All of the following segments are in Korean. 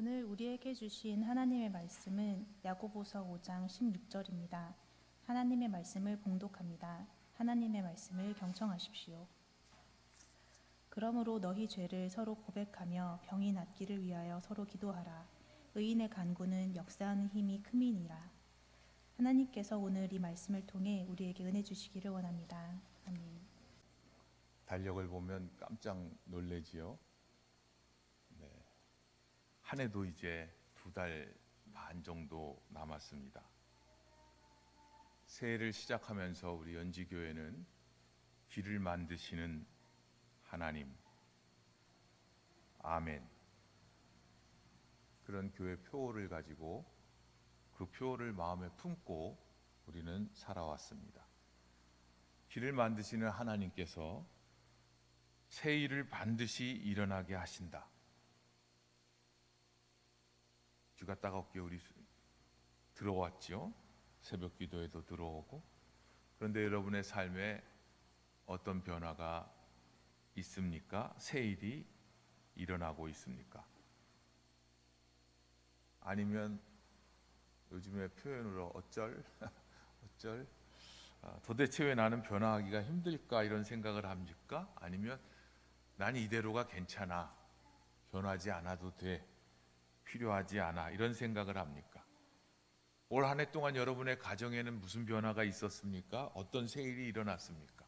오늘 우리에게 주신 하나님의 말씀은 야고보서 5장 16절입니다. 하나님의 말씀을 봉독합니다. 하나님의 말씀을 경청하십시오. 그러므로 너희 죄를 서로 고백하며 병이 낫기를 위하여 서로 기도하라. 의인의 간구는 역사하는 힘이 큼이니라. 하나님께서 오늘 이 말씀을 통해 우리에게 은혜 주시기를 원합니다. 아멘. 달력을 보면 깜짝 놀래지요. 네. 한 해도 이제 2달 반 정도 남았습니다. 새해를 시작하면서 우리 연지교회는 길을 만드시는 하나님, 아멘, 그런 교회 표어를 가지고 그 표어를 마음에 품고 우리는 살아왔습니다. 길을 만드시는 하나님께서 새 일을 반드시 일어나게 하신다. 귀가 따갑게 우리 들어왔죠. 새벽 기도에도 들어오고. 그런데 여러분의 삶에 어떤 변화가 있습니까? 새 일이 일어나고 있습니까? 아니면 요즘의 표현으로 어쩔 도대체 왜 나는 변화하기가 힘들까 이런 생각을 합니까? 아니면 난 이대로가 괜찮아, 변하지 않아도 돼, 필요하지 않아, 이런 생각을 합니까? 올 한 해 동안 여러분의 가정에는 무슨 변화가 있었습니까? 어떤 새 일이 일어났습니까?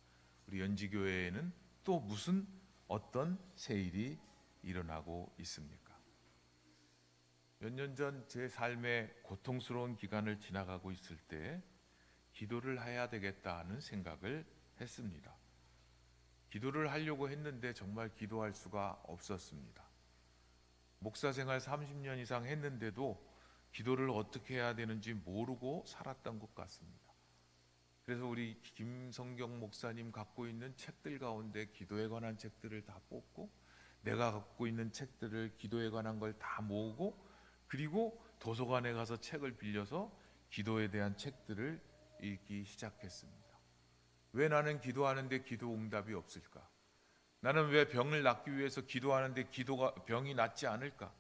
우리 연지교회에는 또 무슨 어떤 새 일이 일어나고 있습니까? 몇 년 전 제 삶의 고통스러운 기간을 지나가고 있을 때 기도를 해야 되겠다는 생각을 했습니다. 기도를 하려고 했는데 정말 기도할 수가 없었습니다. 목사 생활 30년 이상 했는데도 기도를 어떻게 해야 되는지 모르고 살았던 것 같습니다. 그래서 우리 김성경 목사님 갖고 있는 책들 가운데 기도에 관한 책들을 다 뽑고, 내가 갖고 있는 책들을 기도에 관한 걸 다 모으고, 그리고 도서관에 가서 책을 빌려서 기도에 대한 책들을 읽기 시작했습니다. 왜 나는 기도하는데 기도 응답이 없을까? 나는 왜 병을 낫기 위해서 기도하는데 병이 낫지 않을까?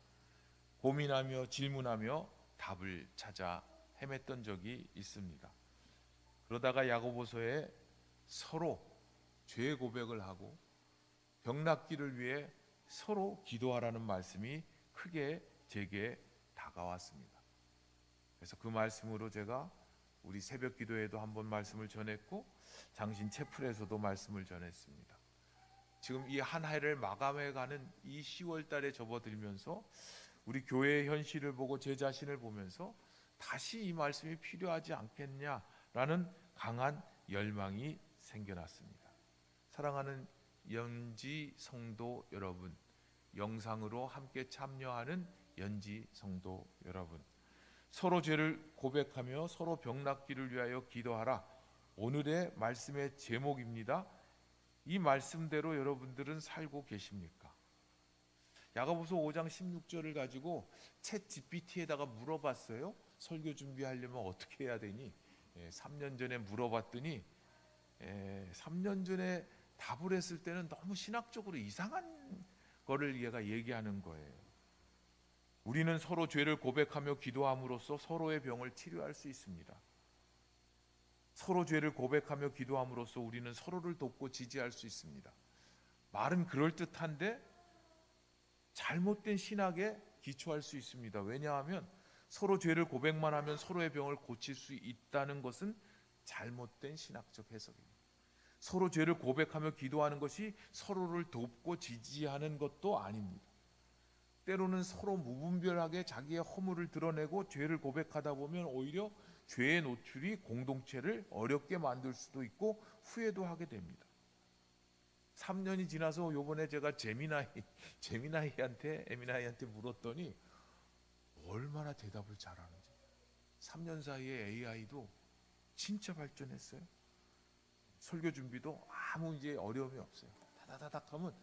고민하며 질문하며 답을 찾아 헤맸던 적이 있습니다. 그러다가 야고보서에 서로 죄 고백을 하고 병 낫기를 위해 서로 기도하라는 말씀이 크게 제게 다가왔습니다. 그래서 그 말씀으로 제가 우리 새벽 기도에도 한번 말씀을 전했고, 장신 채플에서도 말씀을 전했습니다. 지금 이 한 해를 마감해가는 이 10월 달에 접어들면서 우리 교회의 현실을 보고 제 자신을 보면서 다시 이 말씀이 필요하지 않겠냐라는 강한 열망이 생겨났습니다. 사랑하는 연지 성도 여러분, 영상으로 함께 참여하는 연지 성도 여러분, 서로 죄를 고백하며 서로 병 낫기를 위하여 기도하라. 오늘의 말씀의 제목입니다. 이 말씀대로 여러분들은 살고 계십니까? 야고보서 5장 16절을 가지고 챗 GPT에다가 물어봤어요. 설교 준비하려면 어떻게 해야 되니? 3년 전에 물어봤더니 3년 전에 답을 했을 때는 너무 신학적으로 이상한 거를 얘가 얘기하는 거예요. 우리는 서로 죄를 고백하며 기도함으로써 서로의 병을 치료할 수 있습니다. 서로 죄를 고백하며 기도함으로써 우리는 서로를 돕고 지지할 수 있습니다. 말은 그럴듯한데 잘못된 신학에 기초할 수 있습니다. 왜냐하면 서로 죄를 고백만 하면 서로의 병을 고칠 수 있다는 것은 잘못된 신학적 해석입니다. 서로 죄를 고백하며 기도하는 것이 서로를 돕고 지지하는 것도 아닙니다. 때로는 서로 무분별하게 자기의 허물을 드러내고 죄를 고백하다 보면 오히려 죄의 노출이 공동체를 어렵게 만들 수도 있고 후회도 하게 됩니다. 3년이 지나서 요번에 제가 에미나이한테 물었더니 얼마나 대답을 잘하는지. 3년 사이에 AI도 진짜 발전했어요. 설교 준비도 아무 이제 어려움이 없어요. 다다다닥 하면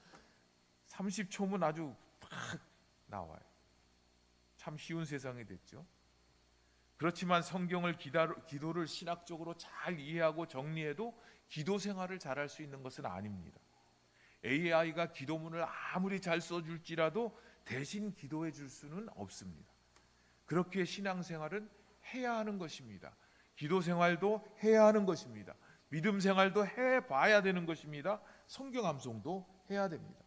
30초면 아주 팍 나와요. 참 쉬운 세상이 됐죠. 그렇지만 성경을 기도를 신학적으로 잘 이해하고 정리해도 기도 생활을 잘할 수 있는 것은 아닙니다. AI가 기도문을 아무리 잘 써줄지라도 대신 기도해 줄 수는 없습니다. 그렇게 신앙생활은 해야 하는 것입니다. 기도 생활도 해야 하는 것입니다. 믿음 생활도 해봐야 되는 것입니다. 성경 암송도 해야 됩니다.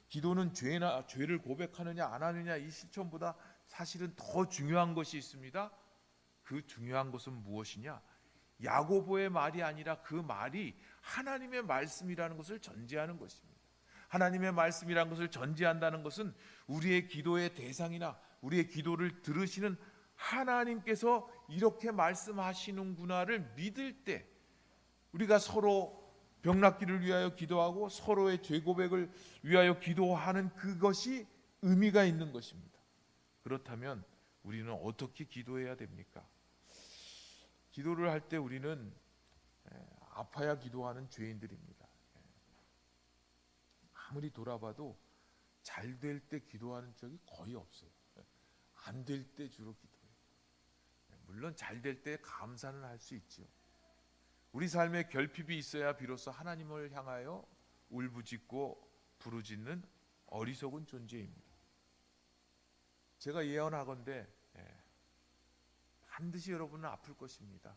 기도는 죄를 고백하느냐 안 하느냐 이 실천보다 사실은 더 중요한 것이 있습니다. 그 중요한 것은 무엇이냐? 야고보의 말이 아니라 그 말이 하나님의 말씀이라는 것을 전제하는 것입니다. 하나님의 말씀이라는 것을 전제한다는 것은 우리의 기도의 대상이나 우리의 기도를 들으시는 하나님께서 이렇게 말씀하시는구나를 믿을 때 우리가 서로 병낫기를 위하여 기도하고 서로의 죄 고백을 위하여 기도하는 그것이 의미가 있는 것입니다. 그렇다면 우리는 어떻게 기도해야 됩니까? 기도를 할 때 우리는 아파야 기도하는 죄인들입니다. 아무리 돌아봐도 잘 될 때 기도하는 적이 거의 없어요. 안 될 때 주로 기도해요. 물론 잘 될 때 감사는 할 수 있지요. 우리 삶에 결핍이 있어야 비로소 하나님을 향하여 울부짖고 부르짖는 어리석은 존재입니다. 제가 예언하건대 반드시 여러분은 아플 것입니다.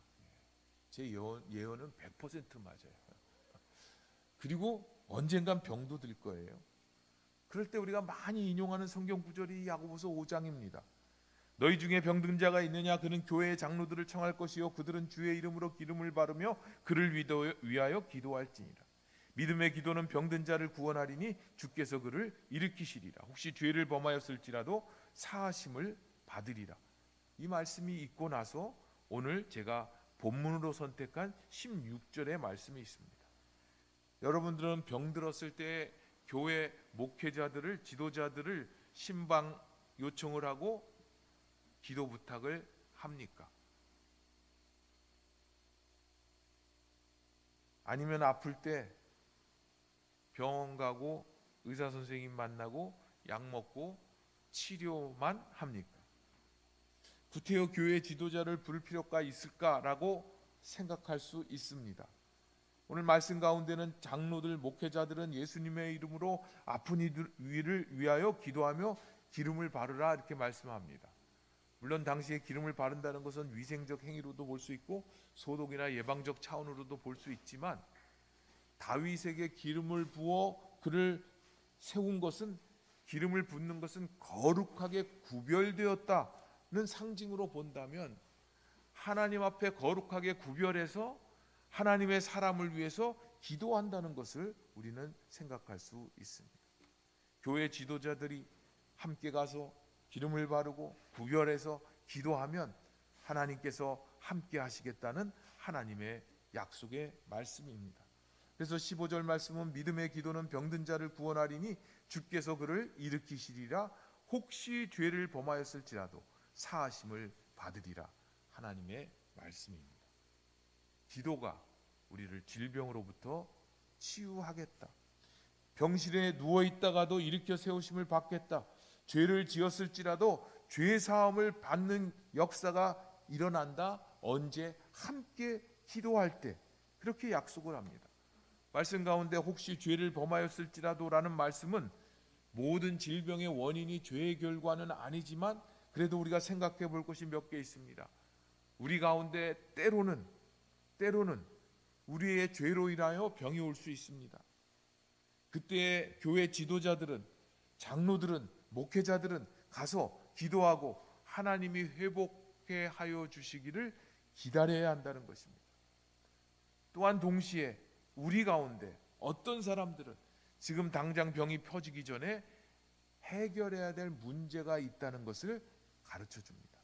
제 예언은 100% 맞아요. 그리고 언젠간 병도 들 거예요. 그럴 때 우리가 많이 인용하는 성경 구절이 야고보서 5장입니다. 너희 중에 병든 자가 있느냐? 그는 교회의 장로들을 청할 것이요 그들은 주의 이름으로 기름을 바르며 그를 위하여 기도할지니라. 믿음의 기도는 병든 자를 구원하리니 주께서 그를 일으키시리라. 혹시 죄를 범하였을지라도 사하심을 받으리라. 이 말씀이 있고 나서 오늘 제가 본문으로 선택한 16절의 말씀이 있습니다. 여러분들은 병들었을 때 교회 목회자들을, 지도자들을 신방 요청을 하고 기도 부탁을 합니까? 아니면 아플 때 병원 가고 의사 선생님 만나고 약 먹고 치료만 합니까? 구태여 교회 지도자를 부를 필요가 있을까라고 생각할 수 있습니다. 오늘 말씀 가운데는 장로들, 목회자들은 예수님의 이름으로 아픈 이를 위하여 기도하며 기름을 바르라 이렇게 말씀합니다. 물론 당시에 기름을 바른다는 것은 위생적 행위로도 볼 수 있고 소독이나 예방적 차원으로도 볼 수 있지만 다윗에게 기름을 부어 그를 세운 것은 기름을 붓는 것은 거룩하게 구별되었다는 상징으로 본다면 하나님 앞에 거룩하게 구별해서 하나님의 사람을 위해서 기도한다는 것을 우리는 생각할 수 있습니다. 교회 지도자들이 함께 가서 기름을 바르고 구별해서 기도하면 하나님께서 함께 하시겠다는 하나님의 약속의 말씀입니다. 그래서 15절 말씀은 믿음의 기도는 병든 자를 구원하리니 주께서 그를 일으키시리라. 혹시 죄를 범하였을지라도 사하심을 받으리라. 하나님의 말씀입니다. 기도가 우리를 질병으로부터 치유하겠다. 병실에 누워 있다가도 일으켜 세우심을 받겠다. 죄를 지었을지라도 죄 사함을 받는 역사가 일어난다. 언제? 함께 기도할 때. 그렇게 약속을 합니다. 말씀 가운데 혹시 죄를 범하였을지라도라는 말씀은 모든 질병의 원인이 죄의 결과는 아니지만 그래도 우리가 생각해 볼 것이 몇 개 있습니다. 우리 가운데 때로는 우리의 죄로 인하여 병이 올 수 있습니다. 그때 교회 지도자들은, 장로들은, 목회자들은 가서 기도하고 하나님이 회복해 하여 주시기를 기다려야 한다는 것입니다. 또한 동시에 우리 가운데 어떤 사람들은 지금 당장 병이 펴지기 전에 해결해야 될 문제가 있다는 것을 가르쳐 줍니다.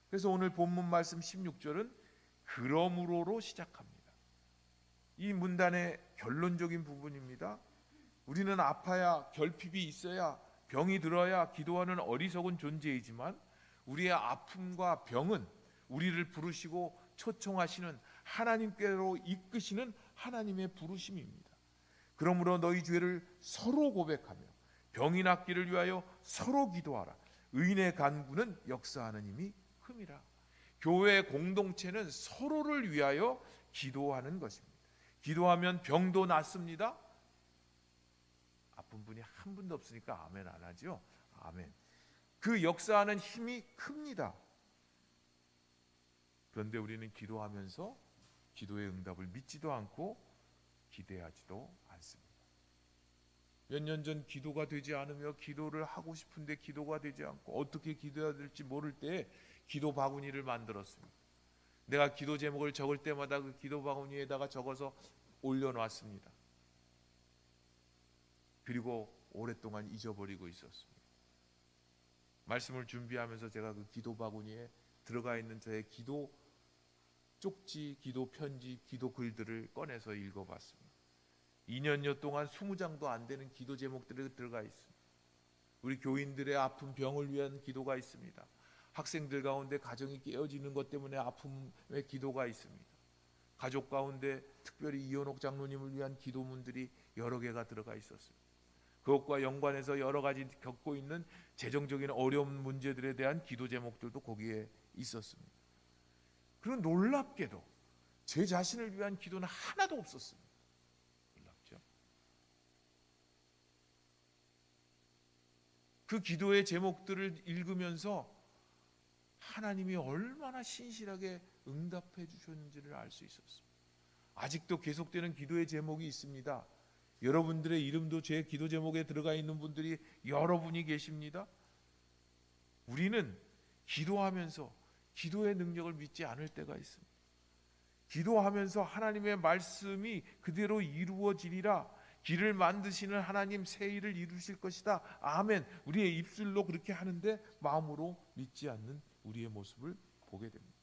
그래서 오늘 본문 말씀 16절은 그러므로로 시작합니다. 이 문단의 결론적인 부분입니다. 우리는 아파야 결핍이 있어야 병이 들어야 기도하는 어리석은 존재이지만 우리의 아픔과 병은 우리를 부르시고 초청하시는 하나님께로 이끄시는 하나님의 부르심입니다. 그러므로 너희 죄를 서로 고백하며 병이 낫기를 위하여 서로 기도하라. 의인의 간구는 역사하는 힘이 큼이라. 교회 공동체는 서로를 위하여 기도하는 것입니다. 기도하면 병도 낫습니다. 아픈 분이 한 분도 없으니까 아멘 안 하죠. 아멘. 그 역사하는 힘이 큽니다. 그런데 우리는 기도하면서 기도의 응답을 믿지도 않고 기대하지도 않습니다. 몇 년 전 기도가 되지 않으며 기도를 하고 싶은데 기도가 되지 않고 어떻게 기도해야 될지 모를 때 기도 바구니를 만들었습니다. 내가 기도 제목을 적을 때마다 그 기도 바구니에다가 적어서 올려놨습니다. 그리고 오랫동안 잊어버리고 있었습니다. 말씀을 준비하면서 제가 그 기도 바구니에 들어가 있는 저의 기도 쪽지, 기도 편지, 기도 글들을 꺼내서 읽어봤습니다. 2년여 동안 20장도 안 되는 기도 제목들이 들어가 있습니다. 우리 교인들의 아픈 병을 위한 기도가 있습니다. 학생들 가운데 가정이 깨어지는 것 때문에 아픔의 기도가 있습니다. 가족 가운데 특별히 이현옥 장로님을 위한 기도문들이 여러 개가 들어가 있었습니다. 그것과 연관해서 여러 가지 겪고 있는 재정적인 어려운 문제들에 대한 기도 제목들도 거기에 있었습니다. 그런 놀랍게도 제 자신을 위한 기도는 하나도 없었습니다. 놀랍죠? 그 기도의 제목들을 읽으면서 하나님이 얼마나 신실하게 응답해 주셨는지를 알 수 있었습니다. 아직도 계속되는 기도의 제목이 있습니다. 여러분들의 이름도 제 기도 제목에 들어가 있는 분들이 여러분이 계십니다. 우리는 기도하면서 기도의 능력을 믿지 않을 때가 있습니다. 기도하면서 하나님의 말씀이 그대로 이루어지리라, 길을 만드시는 하나님 새 일을 이루실 것이다, 아멘. 우리의 입술로 그렇게 하는데 마음으로 믿지 않는 우리의 모습을 보게 됩니다.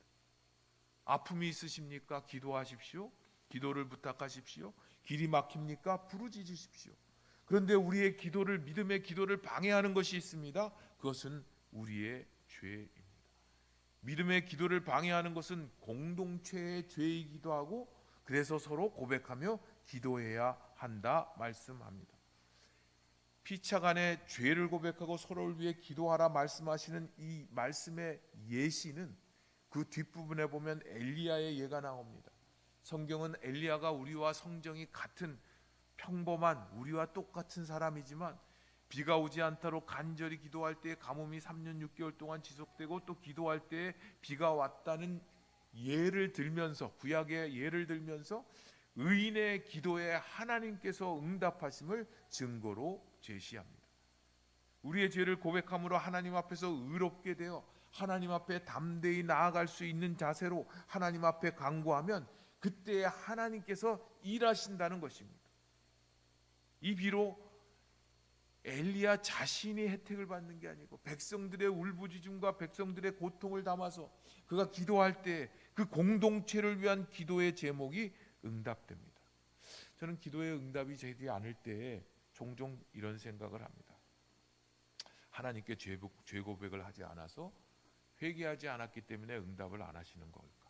아픔이 있으십니까? 기도하십시오. 기도를 부탁하십시오. 길이 막힙니까? 부르짖으십시오. 그런데 우리의 기도를, 믿음의 기도를 방해하는 것이 있습니다. 그것은 우리의 죄입니다. 믿음의 기도를 방해하는 것은 공동체의 죄이기도 하고, 그래서 서로 고백하며 기도해야 한다 말씀합니다. 피차간에 죄를 고백하고 서로를 위해 기도하라 말씀하시는 이 말씀의 예시는 그 뒷부분에 보면 엘리야의 예가 나옵니다. 성경은 엘리야가 우리와 성정이 같은 평범한 우리와 똑같은 사람이지만 비가 오지 않도록 간절히 기도할 때 가뭄이 3년 6개월 동안 지속되고, 또 기도할 때 비가 왔다는 예를 들면서, 구약의 예를 들면서 의인의 기도에 하나님께서 응답하심을 증거로 제시합니다. 우리의 죄를 고백함으로 하나님 앞에서 의롭게 되어 하나님 앞에 담대히 나아갈 수 있는 자세로 하나님 앞에 간구하면 그때 하나님께서 일하신다는 것입니다. 이 비로 엘리야 자신이 혜택을 받는 게 아니고 백성들의 울부짖음과 백성들의 고통을 담아서 그가 기도할 때 그 공동체를 위한 기도의 제목이 응답됩니다. 저는 기도의 응답이 되지 않을 때 종종 이런 생각을 합니다. 하나님께 죄 고백을 하지 않아서, 회개하지 않았기 때문에 응답을 안 하시는 걸까?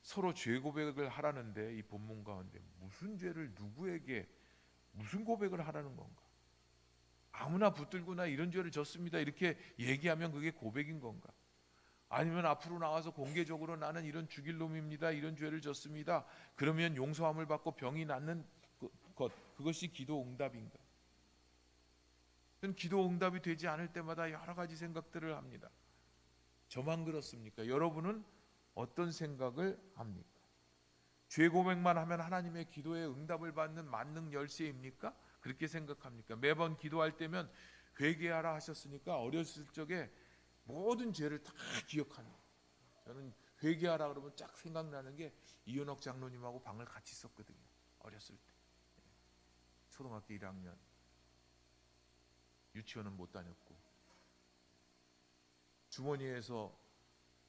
서로 죄 고백을 하라는데 이 본문 가운데 무슨 죄를 누구에게 무슨 고백을 하라는 건가? 아무나 붙들거나 이런 죄를 졌습니다 이렇게 얘기하면 그게 고백인 건가? 아니면 앞으로 나와서 공개적으로 나는 이런 죽일 놈입니다, 이런 죄를 졌습니다, 그러면 용서함을 받고 병이 낫는 것, 그것이 기도 응답인가? 저는 기도 응답이 되지 않을 때마다 여러 가지 생각들을 합니다. 저만 그렇습니까? 여러분은 어떤 생각을 합니까? 죄 고백만 하면 하나님의 기도에 응답을 받는 만능 열쇠입니까? 그렇게 생각합니까? 매번 기도할 때면 회개하라 하셨으니까 어렸을 적에 모든 죄를 다 기억합니다. 저는 회개하라 그러면 쫙 생각나는 게 이현옥 장로님하고 방을 같이 썼거든요. 어렸을 때. 초등학교 1학년. 유치원은 못 다녔고. 주머니에서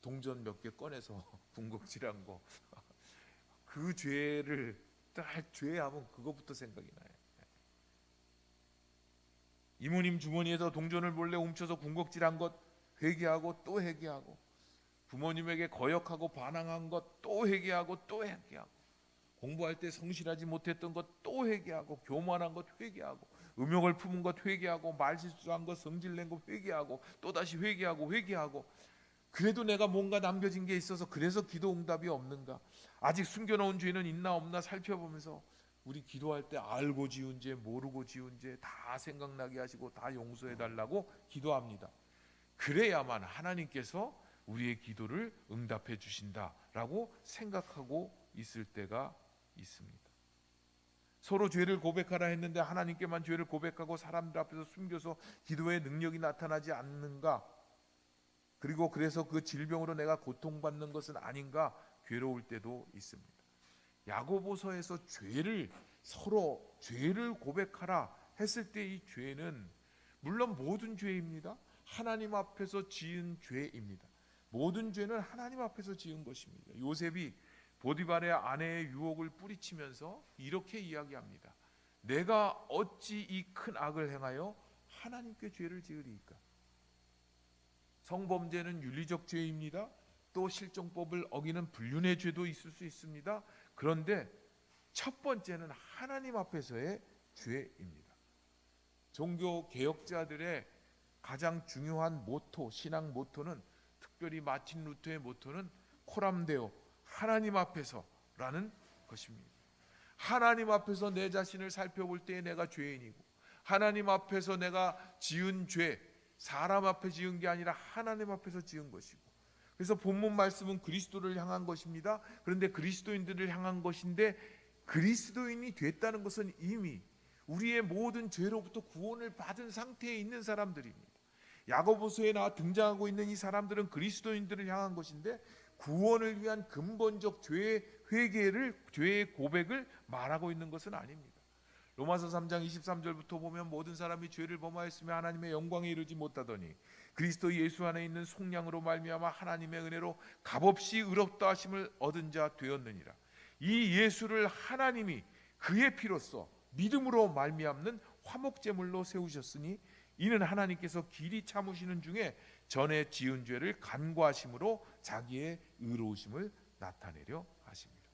동전 몇 개 꺼내서 군것질한 거. 그 죄를 딱 죄하면 그거부터 생각이 나요. 이모님 주머니에서 동전을 몰래 훔쳐서 군것질한 것 회개하고 또 회개하고, 부모님에게 거역하고 반항한 것 또 회개하고 또 회개하고, 공부할 때 성실하지 못했던 것 또 회개하고, 교만한 것 회개하고, 음욕을 품은 것 회개하고, 말실수한 것, 성질낸 것 회개하고, 또다시 회개하고 회개하고. 그래도 내가 뭔가 남겨진 게 있어서 그래서 기도 응답이 없는가? 아직 숨겨놓은 죄는 있나 없나 살펴보면서 우리 기도할 때 알고 지은 죄, 모르고 지은 죄 다 생각나게 하시고 다 용서해 달라고 기도합니다. 그래야만 하나님께서 우리의 기도를 응답해 주신다라고 생각하고 있을 때가 있습니다. 서로 죄를 고백하라 했는데 하나님께만 죄를 고백하고 사람들 앞에서 숨겨서 기도의 능력이 나타나지 않는가? 그리고 그래서 그 질병으로 내가 고통받는 것은 아닌가 괴로울 때도 있습니다. 야고보서에서 서로 죄를 고백하라 했을 때 이 죄는 물론 모든 죄입니다. 하나님 앞에서 지은 죄입니다. 모든 죄는 하나님 앞에서 지은 것입니다. 요셉이 보디발의 아내의 유혹을 뿌리치면서 이렇게 이야기합니다. 내가 어찌 이 큰 악을 행하여 하나님께 죄를 지으리이까? 성범죄는 윤리적 죄입니다. 또 실정법을 어기는 불륜의 죄도 있을 수 있습니다. 그런데 첫 번째는 하나님 앞에서의 죄입니다. 종교 개혁자들의 가장 중요한 모토, 신앙 모토는, 특별히 마틴 루터의 모토는 코람데오, 하나님 앞에서라는 것입니다. 하나님 앞에서 내 자신을 살펴볼 때 내가 죄인이고, 하나님 앞에서 내가 지은 죄, 사람 앞에 지은 게 아니라 하나님 앞에서 지은 것이고, 그래서 본문 말씀은 그리스도를 향한 것입니다. 그런데 그리스도인들을 향한 것인데, 그리스도인이 됐다는 것은 이미 우리의 모든 죄로부터 구원을 받은 상태에 있는 사람들입니다. 야고보서에 나와 등장하고 있는 이 사람들은 그리스도인들을 향한 것인데, 구원을 위한 근본적 죄의 회개를, 죄의 고백을 말하고 있는 것은 아닙니다. 로마서 3장 23절부터 보면 모든 사람이 죄를 범하였으며 하나님의 영광에 이르지 못하더니 그리스도 예수 안에 있는 속량으로 말미암아 하나님의 은혜로 값없이 의롭다 하심을 얻은 자 되었느니라. 이 예수를 하나님이 그의 피로써 믿음으로 말미암는 화목제물로 세우셨으니 이는 하나님께서 길이 참으시는 중에 전에 지은 죄를 간과하심으로 자기의 의로우심을 나타내려 하십니다.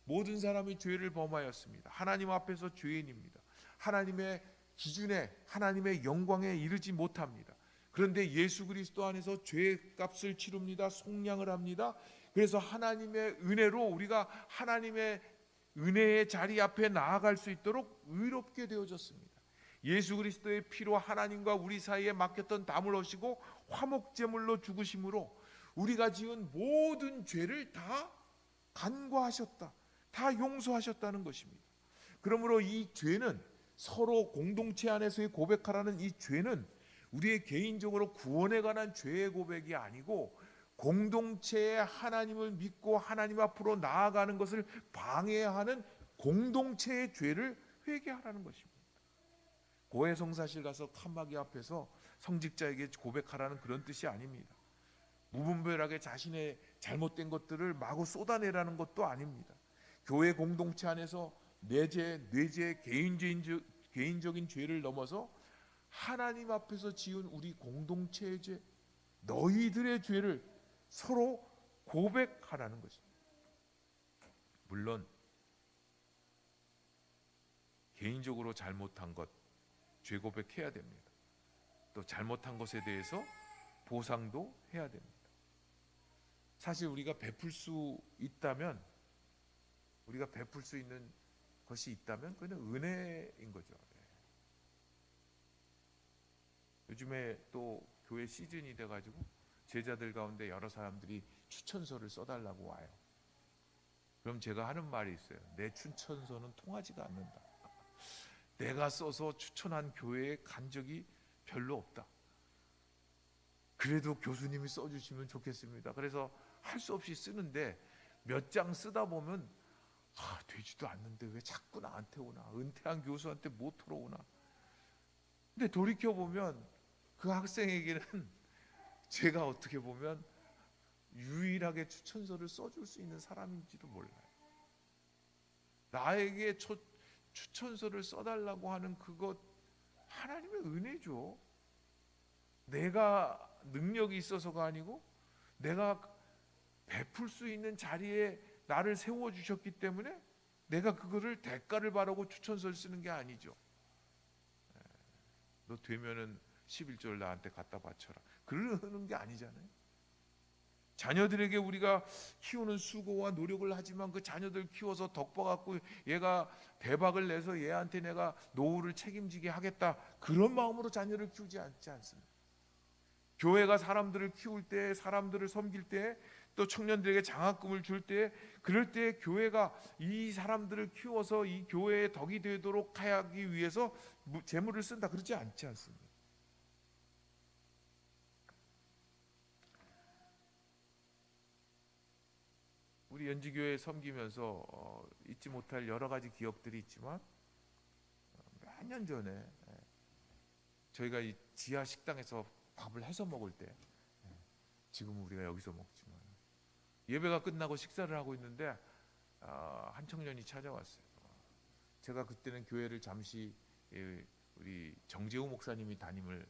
모든 사람이 죄를 범하였습니다. 하나님 앞에서 죄인입니다. 하나님의 기준에, 하나님의 영광에 이르지 못합니다. 그런데 예수 그리스도 안에서 죄의 값을 치릅니다. 속량을 합니다. 그래서 하나님의 은혜로 우리가 하나님의 은혜의 자리 앞에 나아갈 수 있도록 의롭게 되어졌습니다. 예수 그리스도의 피로 하나님과 우리 사이에 막혔던 담을 어시고 화목제물로 죽으심으로 우리가 지은 모든 죄를 다 간과하셨다, 다 용서하셨다는 것입니다. 그러므로 이 죄는, 서로 공동체 안에서의 고백하라는 이 죄는 우리의 개인적으로 구원에 관한 죄의 고백이 아니고 공동체의 하나님을 믿고 하나님 앞으로 나아가는 것을 방해하는 공동체의 죄를 회개하라는 것입니다. 고해 성사실 가서 칸막이 앞에서 성직자에게 고백하라는 그런 뜻이 아닙니다. 무분별하게 자신의 잘못된 것들을 마구 쏟아내라는 것도 아닙니다. 교회 공동체 안에서 뇌죄, 개인적인 죄를 넘어서 하나님 앞에서 지은 우리 공동체의 죄, 너희들의 죄를 서로 고백하라는 것입니다. 물론 개인적으로 잘못한 것 죄 고백해야 됩니다. 또 잘못한 것에 대해서 보상도 해야 됩니다. 사실 우리가 베풀 수 있다면, 우리가 베풀 수 있는 것이 있다면 그는 은혜인 거죠. 요즘에 또 교회 시즌이 돼가지고 제자들 가운데 여러 사람들이 추천서를 써달라고 와요. 그럼 제가 하는 말이 있어요. 내 추천서는 통하지가 않는다. 내가 써서 추천한 교회에 간 적이 별로 없다. 그래도 교수님이 써주시면 좋겠습니다. 그래서 할 수 없이 쓰는데 몇 장 쓰다 보면 되지도 않는데 왜 자꾸 나한테 오나, 은퇴한 교수한테 못 들어오나. 근데 돌이켜보면 그 학생에게는 제가 어떻게 보면 유일하게 추천서를 써줄 수 있는 사람인지도 몰라요. 나에게 추천서를 써달라고 하는 그것 하나님의 은혜죠. 내가 능력이 있어서가 아니고 내가 베풀 수 있는 자리에 나를 세워주셨기 때문에 내가 그거를 대가를 바라고 추천서를 쓰는 게 아니죠. 너 되면은 11절 나한테 갖다 바쳐라, 그러는 게 아니잖아요. 자녀들에게 우리가 키우는 수고와 노력을 하지만 그 자녀들 키워서 덕봐갖고 얘가 대박을 내서 얘한테 내가 노후를 책임지게 하겠다, 그런 마음으로 자녀를 키우지 않습니다. 교회가 사람들을 키울 때, 사람들을 섬길 때, 또 청년들에게 장학금을 줄 때, 그럴 때 교회가 이 사람들을 키워서 이 교회의 덕이 되도록 하기 위해서 재물을 쓴다, 그렇지 않습니다. 우리 연지교회 섬기면서 잊지 못할 여러 가지 기억들이 있지만, 몇 년 전에 저희가 이 지하 식당에서 밥을 해서 먹을 때, 지금은 우리가 여기서 먹지만 예배가 끝나고 식사를 하고 있는데 한 청년이 찾아왔어요. 제가 그때는 교회를 잠시 우리 정재우 목사님이 담임을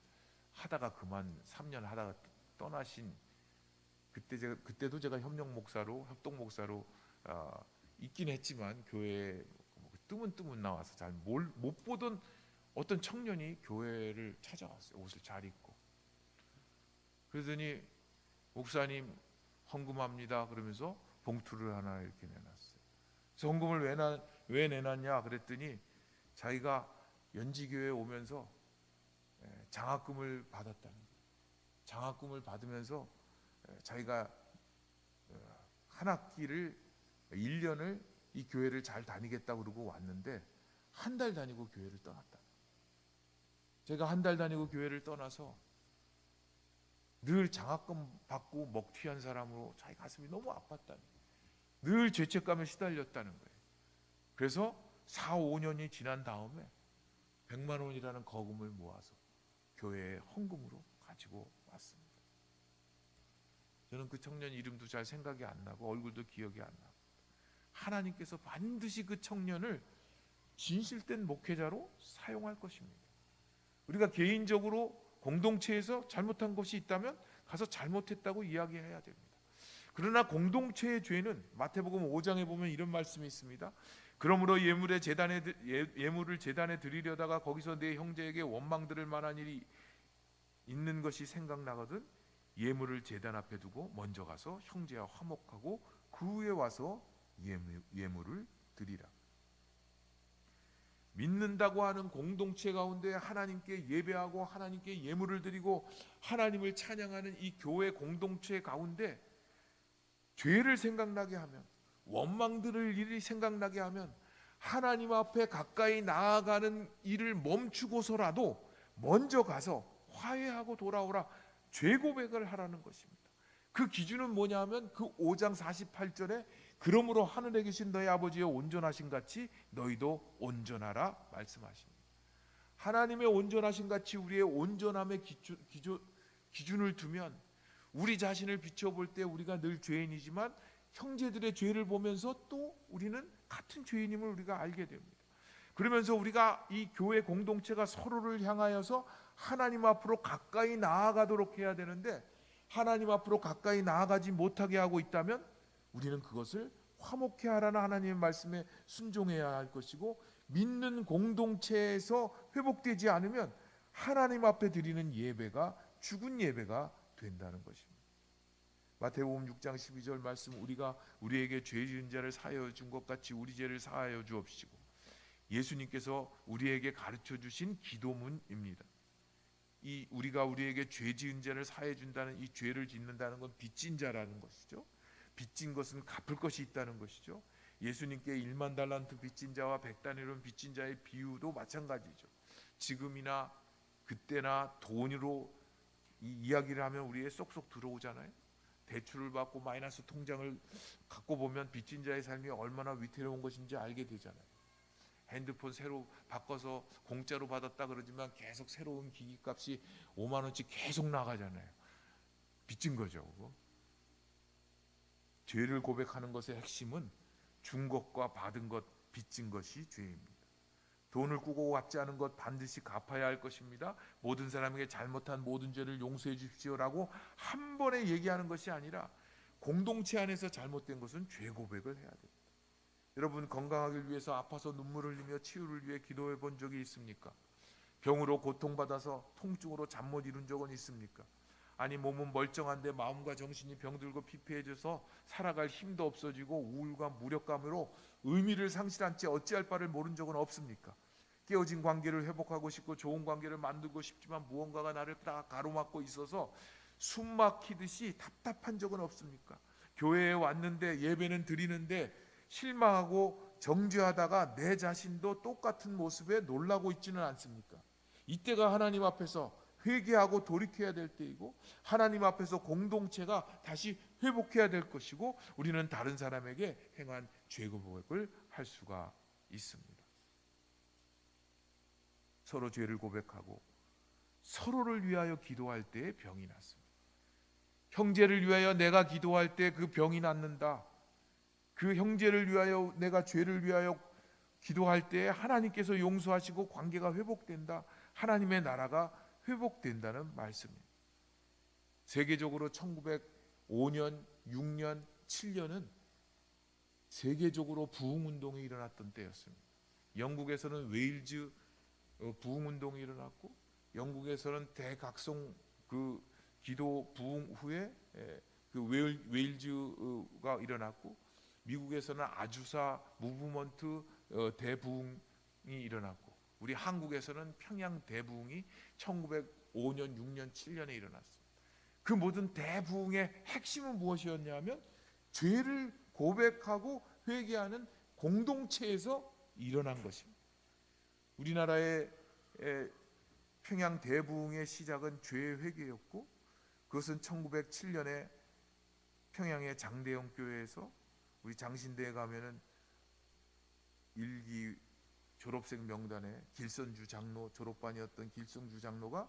하다가 그만 3년 하다가 떠나신, 그때도 제가 협동 목사로 있긴 했지만 교회에 뜨문뜨문 나와서 잘 못 보던 어떤 청년이 교회를 찾아왔어요. 옷을 잘 입고. 그러더니 목사님 헌금합니다 그러면서 봉투를 하나 이렇게 내놨어요. 그래서 헌금을 왜 내놨냐 그랬더니 자기가 연지교회에 오면서 장학금을 받았다는 거예요. 장학금을 받으면서 자기가 한 학기를 1년을 이 교회를 잘 다니겠다고 그러고 왔는데 한 달 다니고 교회를 떠났다. 제가 한 달 다니고 교회를 떠나서 늘 장학금 받고 먹튀한 사람으로 자기 가슴이 너무 아팠다는, 늘 죄책감에 시달렸다는 거예요. 그래서 4, 5년이 지난 다음에 100만 원이라는 거금을 모아서 교회에 헌금으로 가지고 왔습니다. 저는 그 청년 이름도 잘 생각이 안 나고 얼굴도 기억이 안 나고, 하나님께서 반드시 그 청년을 진실된 목회자로 사용할 것입니다. 우리가 개인적으로 공동체에서 잘못한 것이 있다면 가서 잘못했다고 이야기해야 됩니다. 그러나 공동체의 죄는 마태복음 5장에 보면 이런 말씀이 있습니다. 그러므로 예물을 제단에 드리려다가 거기서 내 형제에게 원망 들을 만한 일이 있는 것이 생각나거든 예물을 제단 앞에 두고 먼저 가서 형제와 화목하고 그 후에 와서 예물을 드리라. 믿는다고 하는 공동체 가운데 하나님께 예배하고 하나님께 예물을 드리고 하나님을 찬양하는 이 교회 공동체 가운데 죄를 생각나게 하면, 원망 들을 일이 생각나게 하면 하나님 앞에 가까이 나아가는 일을 멈추고서라도 먼저 가서 화해하고 돌아오라, 죄 고백을 하라는 것입니다. 그 기준은 뭐냐 하면 그 5장 48절에 그러므로 하늘에 계신 너희 아버지의 온전하신 같이 너희도 온전하라 말씀하십니다. 하나님의 온전하신 같이 우리의 온전함의 기준을 두면 우리 자신을 비춰볼 때 우리가 늘 죄인이지만 형제들의 죄를 보면서 또 우리는 같은 죄인임을 우리가 알게 됩니다. 그러면서 우리가 이 교회 공동체가 서로를 향하여서 하나님 앞으로 가까이 나아가도록 해야 되는데, 하나님 앞으로 가까이 나아가지 못하게 하고 있다면 우리는 그것을 화목케 하라는 하나님의 말씀에 순종해야 할 것이고, 믿는 공동체에서 회복되지 않으면 하나님 앞에 드리는 예배가 죽은 예배가 된다는 것입니다. 마태복음 6장 12절 말씀, 우리가 우리에게 죄 지은 자를 사하여 준 것 같이 우리 죄를 사하여 주옵시고, 예수님께서 우리에게 가르쳐 주신 기도문입니다. 이 우리가 우리에게 죄 지은 자를 사해 준다는, 이 죄를 짓는다는 건 빚진 자라는 것이죠. 빚진 것은 갚을 것이 있다는 것이죠. 예수님께 1만 달란트 빚진 자와 100다니론 빚진 자의 비유도 마찬가지죠. 지금이나 그때나 돈으로 이 이야기를 하면 우리의 쏙쏙 들어오잖아요. 대출을 받고 마이너스 통장을 갖고 보면 빚진 자의 삶이 얼마나 위태로운 것인지 알게 되잖아요. 핸드폰 새로 바꿔서 공짜로 받았다 그러지만 계속 새로운 기기값이 5만 원씩 계속 나가잖아요. 빚진 거죠. 그거. 죄를 고백하는 것의 핵심은 준 것과 받은 것, 빚진 것이 죄입니다. 돈을 꾸고 갚지 않은 것 반드시 갚아야 할 것입니다. 모든 사람에게 잘못한 모든 죄를 용서해 주십시오라고 한 번에 얘기하는 것이 아니라 공동체 안에서 잘못된 것은 죄 고백을 해야 됩니다. 여러분, 건강하길 위해서 아파서 눈물을 흘리며 치유를 위해 기도해 본 적이 있습니까? 병으로 고통받아서 통증으로 잠 못 이룬 적은 있습니까? 아니 몸은 멀쩡한데 마음과 정신이 병들고 피폐해져서 살아갈 힘도 없어지고 우울감, 무력감으로 의미를 상실한 채 어찌할 바를 모른 적은 없습니까? 깨어진 관계를 회복하고 싶고 좋은 관계를 만들고 싶지만 무언가가 나를 다 가로막고 있어서 숨 막히듯이 답답한 적은 없습니까? 교회에 왔는데 예배는 드리는데 실망하고 정죄하다가 내 자신도 똑같은 모습에 놀라고 있지는 않습니까? 이때가 하나님 앞에서 회개하고 돌이켜야 될 때이고 하나님 앞에서 공동체가 다시 회복해야 될 것이고 우리는 다른 사람에게 행한 죄 고백을 할 수가 있습니다. 서로 죄를 고백하고 서로를 위하여 기도할 때에 병이 났습니다. 형제를 위하여 내가 기도할 때 그 병이 낫는다. 그 형제를 위하여 내가 죄를 위하여 기도할 때 하나님께서 용서하시고 관계가 회복된다. 하나님의 나라가 회복된다는 말씀입니다. 세계적으로 1905년, 6년, 7년은 세계적으로 부흥운동이 일어났던 때였습니다. 영국에서는 웨일즈 부흥운동이 일어났고 영국에서는 대각성 그 기도 부흥 후에 그 웨일즈가 일어났고 미국에서는 아주사 무브먼트 대부흥이 일어났고 우리 한국에서는 평양 대부흥이 1905년, 6년, 7년에 일어났습니다. 그 모든 대부흥의 핵심은 무엇이었냐면 죄를 고백하고 회개하는 공동체에서 일어난 것입니다. 우리나라의 평양 대부흥의 시작은 죄 회개였고 그것은 1907년에 평양의 장대영 교회에서 우리 장신대에 가면은 일기 졸업생 명단에 길선주 장로 졸업반이었던 길선주 장로가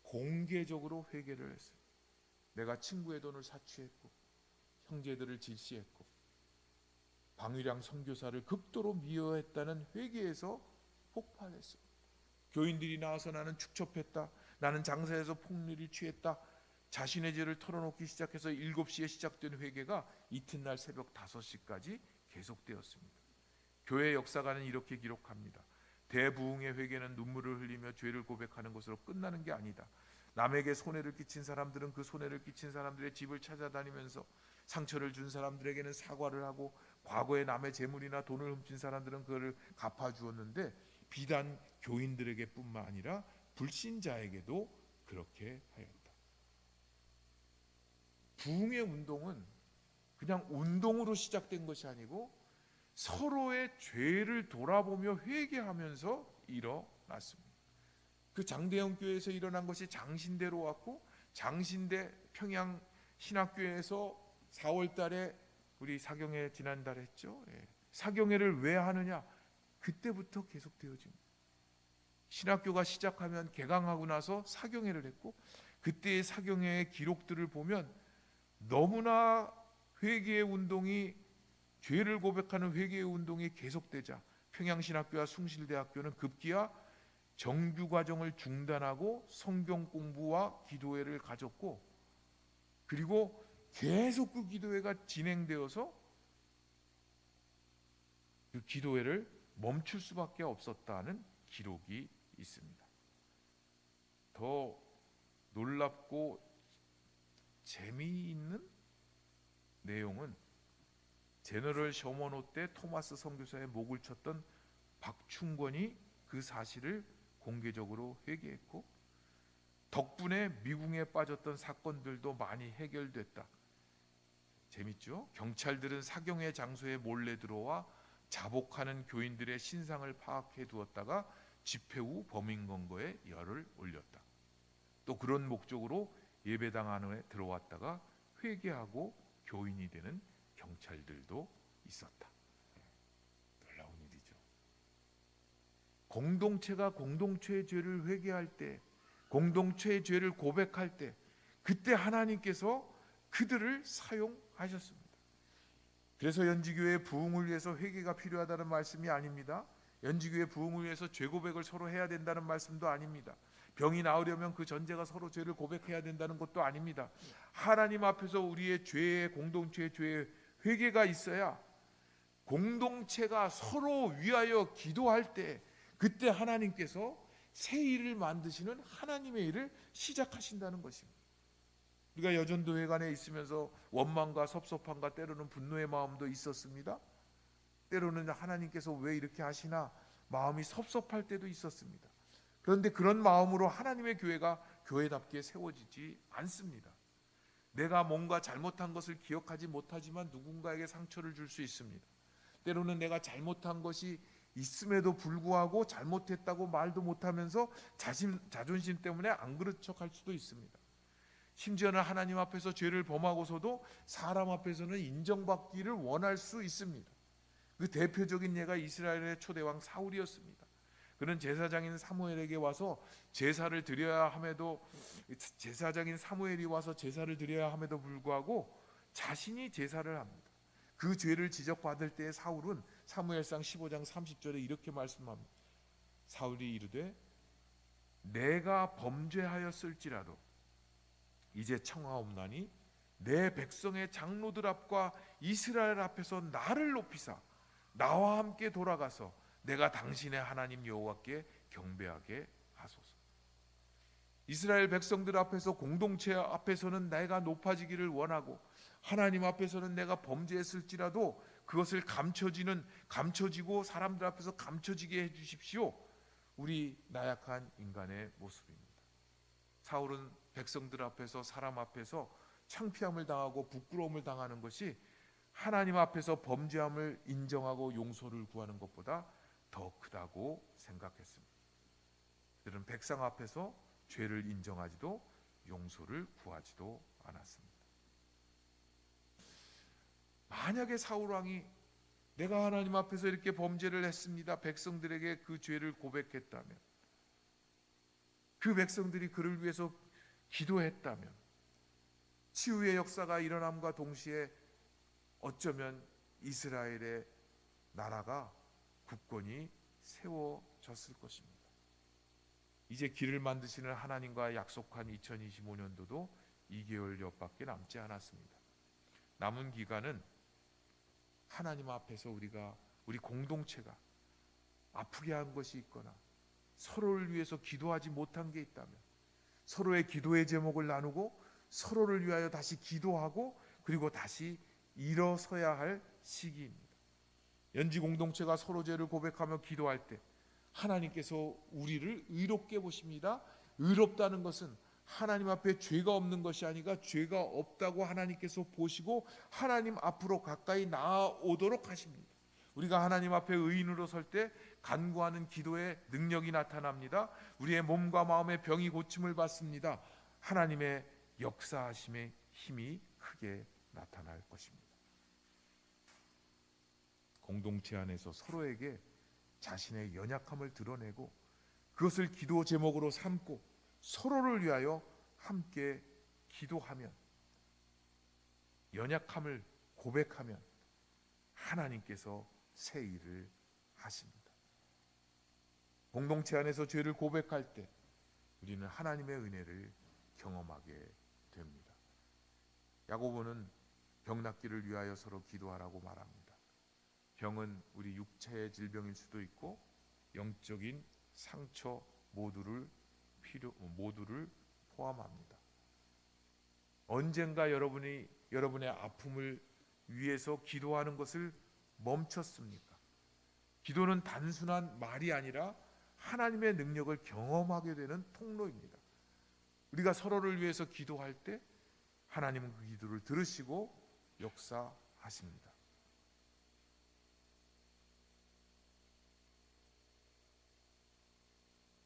공개적으로 회개를 했어요. 내가 친구의 돈을 사취했고 형제들을 질시했고 방위량 선교사를 극도로 미워했다는 회개에서 폭발했어요. 교인들이 나와서 나는 축첩했다. 나는 장사에서 폭리를 취했다. 자신의 죄를 털어놓기 시작해서 7시에 시작된 회개가 이튿날 새벽 5시까지 계속되었습니다. 교회 역사가는 이렇게 기록합니다. 대부흥의 회개는 눈물을 흘리며 죄를 고백하는 것으로 끝나는 게 아니다. 남에게 손해를 끼친 사람들은 그 손해를 끼친 사람들의 집을 찾아다니면서 상처를 준 사람들에게는 사과를 하고 과거에 남의 재물이나 돈을 훔친 사람들은 그것을 갚아주었는데 비단 교인들에게 뿐만 아니라 불신자에게도 그렇게 하였다. 부흥의 운동은 그냥 운동으로 시작된 것이 아니고 서로의 죄를 돌아보며 회개하면서 일어났습니다. 그 장대영 교회에서 일어난 것이 장신대로 왔고 장신대 평양 신학교에서 4월 달에 우리 사경회 지난달에 했죠. 사경회를 왜 하느냐? 그때부터 계속되어집니다. 신학교가 시작하면 개강하고 나서 사경회를 했고 그때의 사경회의 기록들을 보면 너무나 회개의 운동이 죄를 고백하는 회개의 운동이 계속되자 평양신학교와 숭실대학교는 급기야 정규과정을 중단하고 성경 공부와 기도회를 가졌고 그리고 계속 그 기도회가 진행되어서 그 기도회를 멈출 수밖에 없었다는 기록이 있습니다. 더 놀랍고 재미있는 내용은 제너럴 셔먼호 때 토마스 선교사의 목을 쳤던 박충권이 그 사실을 공개적으로 회개했고 덕분에 미궁에 빠졌던 사건들도 많이 해결됐다. 재밌죠? 경찰들은 사경회 장소에 몰래 들어와 자복하는 교인들의 신상을 파악해 두었다가 집회 후 범인 검거에 열을 올렸다. 또 그런 목적으로 예배당 안에 들어왔다가 회개하고 교인이 되는 경찰들도 있었다. 놀라운 일이죠. 공동체가 공동체의 죄를 회개할 때, 공동체의 죄를 고백할 때, 그때 하나님께서 그들을 사용하셨습니다. 그래서 연지교회 부흥을 위해서 회개가 필요하다는 말씀이 아닙니다. 연지교회 부흥을 위해서 죄 고백을 서로 해야 된다는 말씀도 아닙니다. 병이 나으려면 그 전제가 서로 죄를 고백해야 된다는 것도 아닙니다. 하나님 앞에서 우리의 죄의 공동체의 죄의 회개가 있어야 공동체가 서로 위하여 기도할 때 그때 하나님께서 새 일을 만드시는 하나님의 일을 시작하신다는 것입니다. 우리가 여전도회관에 있으면서 원망과 섭섭함과 때로는 분노의 마음도 있었습니다. 때로는 하나님께서 왜 이렇게 하시나 마음이 섭섭할 때도 있었습니다. 그런데 그런 마음으로 하나님의 교회가 교회답게 세워지지 않습니다. 내가 뭔가 잘못한 것을 기억하지 못하지만 누군가에게 상처를 줄 수 있습니다. 때로는 내가 잘못한 것이 있음에도 불구하고 잘못했다고 말도 못하면서 자존심 때문에 안 그런 척할 수도 있습니다. 심지어는 하나님 앞에서 죄를 범하고서도 사람 앞에서는 인정받기를 원할 수 있습니다. 그 대표적인 예가 이스라엘의 초대왕 사울이었습니다. 그는 제사장인 사무엘에게 와서 제사를 드려야 함에도 제사장인 사무엘이 와서 제사를 드려야 함에도 불구하고 자신이 제사를 합니다. 그 죄를 지적받을 때 사울은 사무엘상 15장 30절에 이렇게 말씀합니다. 사울이 이르되 내가 범죄하였을지라도 이제 청하옵나니 내 백성의 장로들 앞과 이스라엘 앞에서 나를 높이사 나와 함께 돌아가서 내가 당신의 하나님 여호와께 경배하게 하소서. 이스라엘 백성들 앞에서 공동체 앞에서는 내가 높아지기를 원하고 하나님 앞에서는 내가 범죄했을지라도 그것을 감춰지고 사람들 앞에서 감춰지게 해주십시오. 우리 나약한 인간의 모습입니다. 사울은 백성들 앞에서 사람 앞에서 창피함을 당하고 부끄러움을 당하는 것이 하나님 앞에서 범죄함을 인정하고 용서를 구하는 것보다 더 크다고 생각했습니다. 그들은 백성 앞에서 죄를 인정하지도 용서를 구하지도 않았습니다. 만약에 사울 왕이 내가 하나님 앞에서 이렇게 범죄를 했습니다. 백성들에게 그 죄를 고백했다면, 그 백성들이 그를 위해서 기도했다면 치유의 역사가 일어남과 동시에 어쩌면 이스라엘의 나라가 굳건히 세워졌을 것입니다. 이제 길을 만드시는 하나님과 약속한 2025년도도 2개월여밖에 남지 않았습니다. 남은 기간은 하나님 앞에서 우리 공동체가 아프게 한 것이 있거나 서로를 위해서 기도하지 못한 게 있다면 서로의 기도의 제목을 나누고 서로를 위하여 다시 기도하고 그리고 다시 일어서야 할 시기입니다. 연지 공동체가 서로 죄를 고백하며 기도할 때 하나님께서 우리를 의롭게 보십니다. 의롭다는 것은 하나님 앞에 죄가 없는 것이 아니라 죄가 없다고 하나님께서 보시고 하나님 앞으로 가까이 나아오도록 하십니다. 우리가 하나님 앞에 의인으로 설 때 간구하는 기도의 능력이 나타납니다. 우리의 몸과 마음의 병이 고침을 받습니다. 하나님의 역사하심의 힘이 크게 나타날 것입니다. 공동체 안에서 서로에게 자신의 연약함을 드러내고 그것을 기도 제목으로 삼고 서로를 위하여 함께 기도하면, 연약함을 고백하면 하나님께서 새 일을 하십니다. 공동체 안에서 죄를 고백할 때 우리는 하나님의 은혜를 경험하게 됩니다. 야고보는 병 낫기를 위하여 서로 기도하라고 말합니다. 병은 우리 육체의 질병일 수도 있고 영적인 상처 모두를 포함합니다. 언젠가 여러분의 아픔을 위해서 기도하는 것을 멈췄습니까? 기도는 단순한 말이 아니라 하나님의 능력을 경험하게 되는 통로입니다. 우리가 서로를 위해서 기도할 때 하나님은 그 기도를 들으시고 역사하십니다.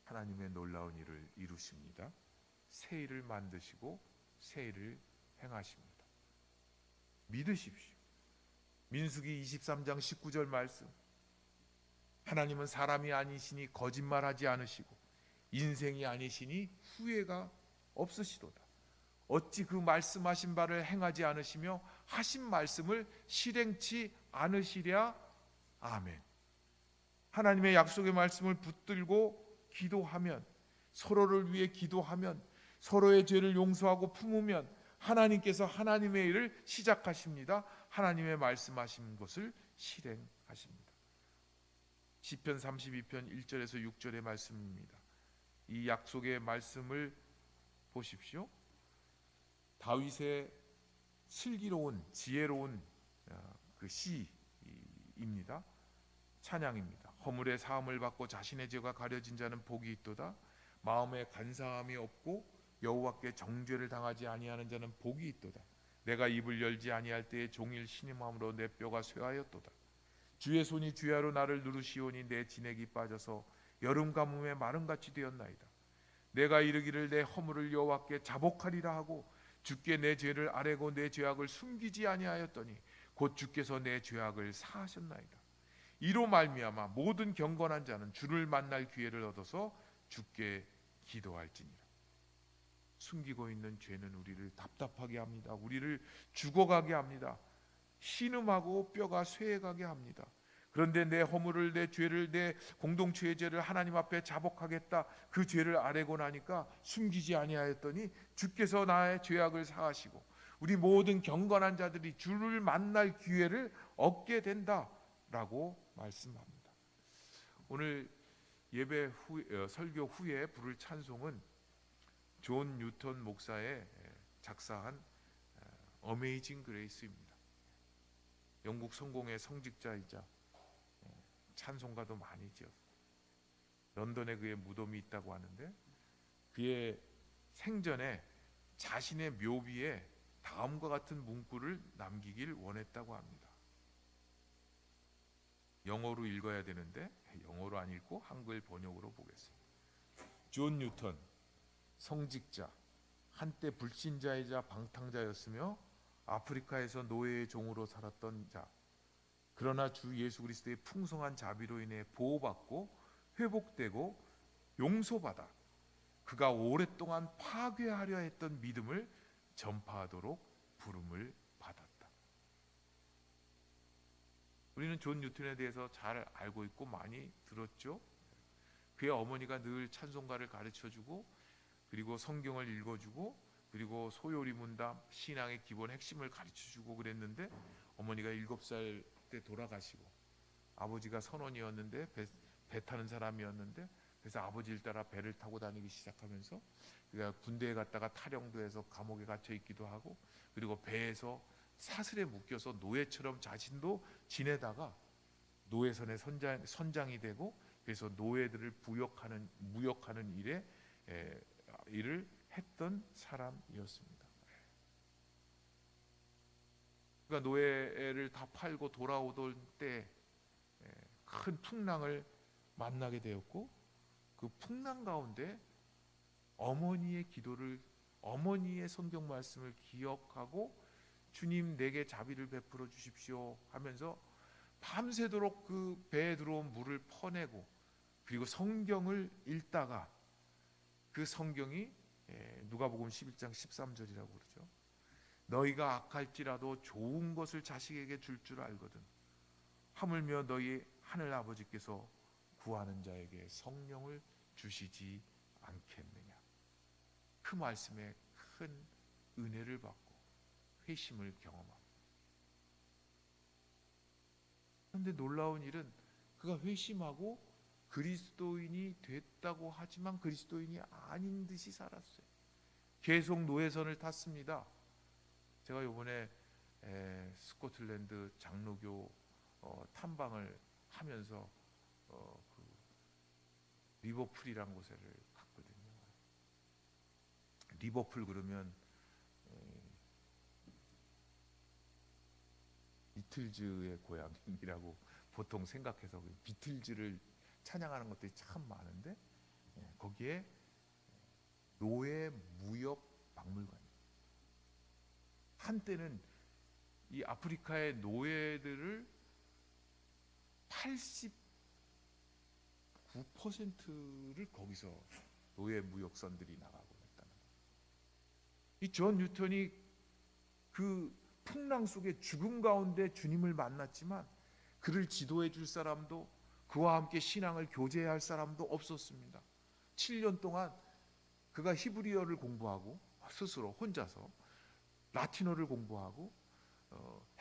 하나님의 놀라운 일을 이루십니다. 새 일을 만드시고 새 일을 행하십니다. 믿으십시오. 민수기 23장 19절 말씀, 하나님은 사람이 아니시니 거짓말하지 않으시고 인생이 아니시니 후회가 없으시도다. 어찌 그 말씀하신 바를 행하지 않으시며 하신 말씀을 실행치 않으시랴. 아멘. 하나님의 약속의 말씀을 붙들고 기도하면, 서로를 위해 기도하면, 서로의 죄를 용서하고 품으면 하나님께서 하나님의 일을 시작하십니다. 하나님의 말씀하신 것을 실행하십니다. 시편 32편 1절에서 6절의 말씀입니다. 이 약속의 말씀을 보십시오. 다윗의 슬기로운 지혜로운 그 시입니다. 찬양입니다. 허물의 사함을 받고 자신의 죄가 가려진 자는 복이 있도다. 마음에 간사함이 없고 여호와께 정죄를 당하지 아니하는 자는 복이 있도다. 내가 입을 열지 아니할 때에 종일 신음함으로 내 뼈가 쇠하였도다. 주의 손이 주야로 나를 누르시오니 내 진액이 빠져서 여름 가뭄에 마름같이 되었나이다. 내가 이르기를 내 허물을 여호와께 자복하리라 하고 주께 내 죄를 아뢰고 내 죄악을 숨기지 아니하였더니 곧 주께서 내 죄악을 사하셨나이다. 이로 말미암아 모든 경건한 자는 주를 만날 기회를 얻어서 주께 기도할지니라. 숨기고 있는 죄는 우리를 답답하게 합니다. 우리를 죽어가게 합니다. 신음하고 뼈가 쇠해가게 합니다. 그런데 내 허물을, 내 죄를, 내 공동체의 죄를 하나님 앞에 자복하겠다, 그 죄를 아뢰고 나니까 숨기지 아니하였더니 주께서 나의 죄악을 사하시고 우리 모든 경건한 자들이 주를 만날 기회를 얻게 된다라고 말씀합니다. 오늘 예배 설교 후에 부를 찬송은 존 뉴턴 목사의 작사한 어메이징 그레이스입니다. 영국 성공의 성직자이자 찬송가도 많이 지었어요. 런던에 그의 무덤이 있다고 하는데 그의 생전에 자신의 묘비에 다음과 같은 문구를 남기길 원했다고 합니다. 영어로 읽어야 되는데 영어로 안 읽고 한글 번역으로 보겠습니다. 존 뉴턴, 성직자, 한때 불신자이자 방탕자였으며 아프리카에서 노예의 종으로 살았던 자. 그러나 주 예수 그리스도의 풍성한 자비로 인해 보호받고 회복되고 용서받아 그가 오랫동안 파괴하려 했던 믿음을 전파하도록 부름을 받았다. 우리는 존 뉴턴에 대해서 잘 알고 있고 많이 들었죠. 그의 어머니가 늘 찬송가를 가르쳐주고 그리고 성경을 읽어주고 그리고 소요리 문답, 신앙의 기본 핵심을 가르쳐주고 그랬는데 어머니가 7살 때 돌아가시고 아버지가 선원이었는데 배 타는 사람이었는데 그래서 아버지를 따라 배를 타고 다니기 시작하면서 그가 군대에 갔다가 탈영도 해서 감옥에 갇혀 있기도 하고 그리고 배에서 사슬에 묶여서 노예처럼 자신도 지내다가 노예선의 선장이 되고 그래서 노예들을 무역하는 일을 했던 사람이었습니다. 그가 노예를 다 팔고 돌아오던 때 큰 풍랑을 만나게 되었고 그 풍랑 가운데 어머니의 기도를, 어머니의 성경 말씀을 기억하고 주님 내게 자비를 베풀어 주십시오 하면서 밤새도록 그 배에 들어온 물을 퍼내고 그리고 성경을 읽다가 그 성경이 누가복음 11장 13절이라고 그러죠. 너희가 악할지라도 좋은 것을 자식에게 줄 줄 알거든 하물며 너희 하늘 아버지께서 구하는 자에게 성령을 주시지 않겠느냐. 그 말씀에 큰 은혜를 받고 회심을 경험합니다. 그런데 놀라운 일은 그가 회심하고 그리스도인이 됐다고 하지만 그리스도인이 아닌 듯이 살았어요. 계속 노예선을 탔습니다. 제가 이번에 스코틀랜드 장로교 탐방을 하면서 그 리버풀이라는 곳에 갔거든요. 리버풀 그러면 비틀즈의 고향이라고 보통 생각해서 비틀즈를 찬양하는 것들이 참 많은데 거기에 노예 무역 박물관이에요. 한때는 이 아프리카의 노예들을 89%를 거기서 노예 무역선들이 나가고 했다는 거예요. 이 존 뉴턴이 그 풍랑 속에 죽음 가운데 주님을 만났지만 그를 지도해 줄 사람도 그와 함께 신앙을 교제해야 할 사람도 없었습니다. 7년 동안 그가 히브리어를 공부하고 스스로 혼자서 라틴어를 공부하고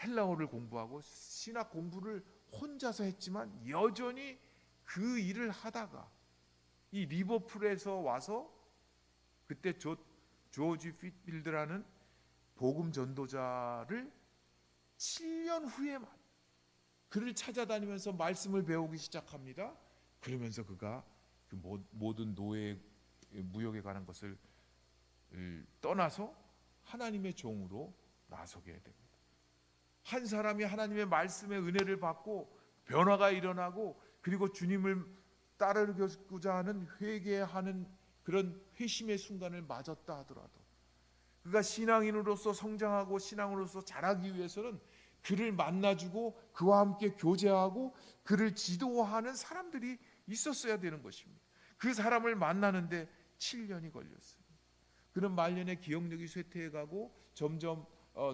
헬라어를 공부하고 신학 공부를 혼자서 했지만 여전히 그 일을 하다가 이 리버풀에서 와서 그때 조지 핏필드라는 복음 전도자를 7년 후에만 그를 찾아다니면서 말씀을 배우기 시작합니다. 그러면서 그가 그 모든 노예 무역에 관한 것을 떠나서 하나님의 종으로 나서게 됩니다. 한 사람이 하나님의 말씀의 은혜를 받고 변화가 일어나고 그리고 주님을 따르고자 하는 회개하는 그런 회심의 순간을 맞았다 하더라도 그가 신앙인으로서 성장하고 신앙으로서 자라기 위해서는 그를 만나주고 그와 함께 교제하고 그를 지도하는 사람들이 있었어야 되는 것입니다. 그 사람을 만나는데 7년이 걸렸어요. 그는 말년에 기억력이 쇠퇴해가고 점점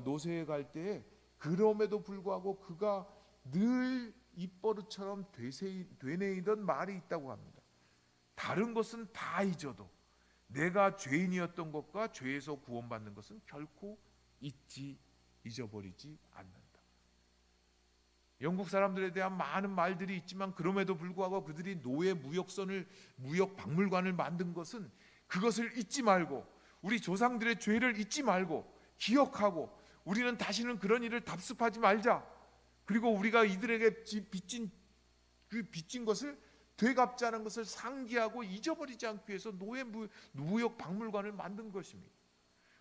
노쇠해 갈 때에 그럼에도 불구하고 그가 늘 입버릇처럼 되뇌이던 말이 있다고 합니다. 다른 것은 다 잊어도 내가 죄인이었던 것과 죄에서 구원받는 것은 결코 잊어버리지 않는다. 영국 사람들에 대한 많은 말들이 있지만 그럼에도 불구하고 그들이 노예 무역 박물관을 만든 것은 그것을 잊지 말고 우리 조상들의 죄를 잊지 말고 기억하고 우리는 다시는 그런 일을 답습하지 말자. 그리고 우리가 이들에게 빚진 것을 되갚지 않은 것을 상기하고 잊어버리지 않기 위해서 노예 무역 박물관을 만든 것입니다.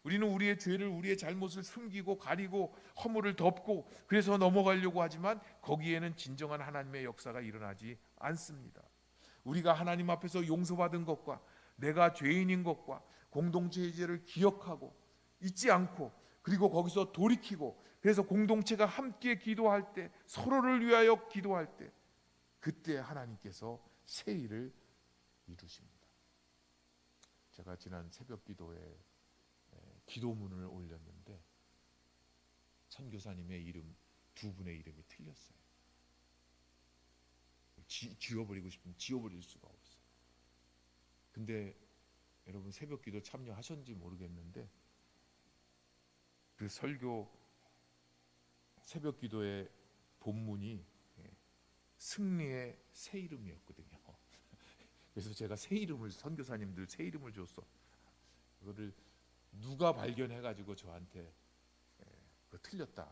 우리는 우리의 죄를 우리의 잘못을 숨기고 가리고 허물을 덮고 그래서 넘어가려고 하지만 거기에는 진정한 하나님의 역사가 일어나지 않습니다. 우리가 하나님 앞에서 용서받은 것과 내가 죄인인 것과 공동체의 죄를 기억하고 잊지 않고 그리고 거기서 돌이키고 그래서 공동체가 함께 기도할 때 서로를 위하여 기도할 때 그때 하나님께서 새 일을 이루십니다. 제가 지난 새벽 기도에 기도문을 올렸는데 선교사님의 이름 두 분의 이름이 틀렸어요. 지워버리고 싶으면 지워버릴 수가 없어요. 근데 여러분 새벽 기도 참여하셨는지 모르겠는데 그 설교 새벽 기도의 본문이 승리의 새 이름이었거든요. 그래서 제가 새 이름을 선교사님들 새 이름을 줬어. 그거를 누가 발견해가지고 저한테 그거 틀렸다.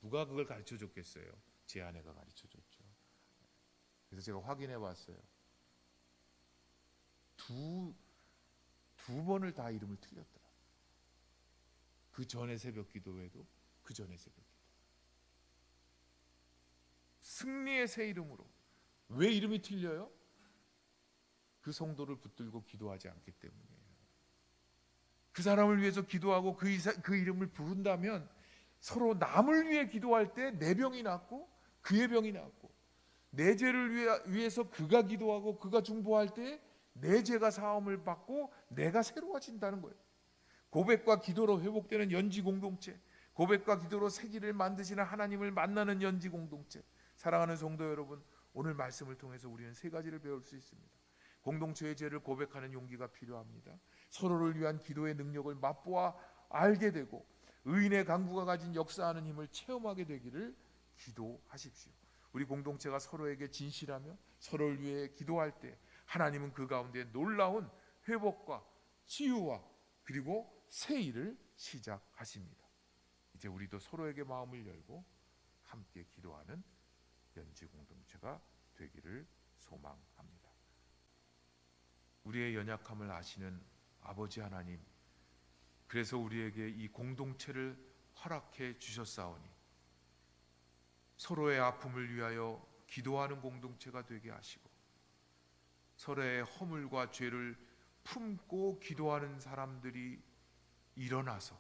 누가 그걸 가르쳐 줬겠어요? 제 아내가 가르쳐 줬죠. 그래서 제가 확인해 봤어요. 두 번을 다 이름을 틀렸더라. 그 전에 새벽 기도에도 그 전에 새벽 기도. 승리의 새 이름으로. 왜 이름이 틀려요? 그 성도를 붙들고 기도하지 않기 때문이에요. 그 사람을 위해서 기도하고 그 이름을 부른다면 서로 남을 위해 기도할 때 내 병이 낫고 그의 병이 낫고 내 죄를 위해서 그가 기도하고 그가 중보할 때 내 죄가 사함을 받고 내가 새로워진다는 거예요. 고백과 기도로 회복되는 연지 공동체, 고백과 기도로 새 길을 만드시는 하나님을 만나는 연지 공동체. 사랑하는 성도 여러분, 오늘 말씀을 통해서 우리는 세 가지를 배울 수 있습니다. 공동체의 죄를 고백하는 용기가 필요합니다. 서로를 위한 기도의 능력을 맛보아 알게 되고 의인의 강구가 가진 역사하는 힘을 체험하게 되기를 기도하십시오. 우리 공동체가 서로에게 진실하며 서로를 위해 기도할 때 하나님은 그 가운데 놀라운 회복과 치유와 그리고 새 일을 시작하십니다. 이제 우리도 서로에게 마음을 열고 함께 기도하는 연지 공동체가 되기를 소망합니다. 우리의 연약함을 아시는 아버지 하나님, 그래서 우리에게 이 공동체를 허락해 주셨사오니 서로의 아픔을 위하여 기도하는 공동체가 되게 하시고 서로의 허물과 죄를 품고 기도하는 사람들이 일어나서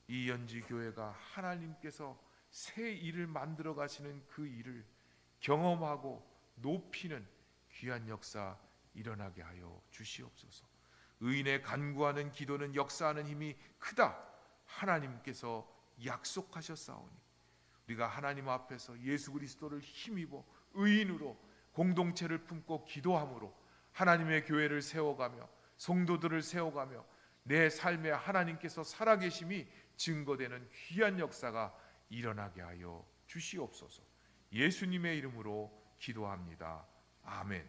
이 연지교회가 하나님께서 새 일을 만들어 가시는 그 일을 경험하고 높이는 귀한 역사 일어나게 하여 주시옵소서. 의인의 간구하는 기도는 역사하는 힘이 크다. 하나님께서 약속하셨사오니 우리가 하나님 앞에서 예수 그리스도를 힘입어 의인으로 공동체를 품고 기도함으로 하나님의 교회를 세워가며 성도들을 세워가며 내 삶에 하나님께서 살아계심이 증거되는 귀한 역사가 일어나게 하여 주시옵소서. 예수님의 이름으로 기도합니다. 아멘.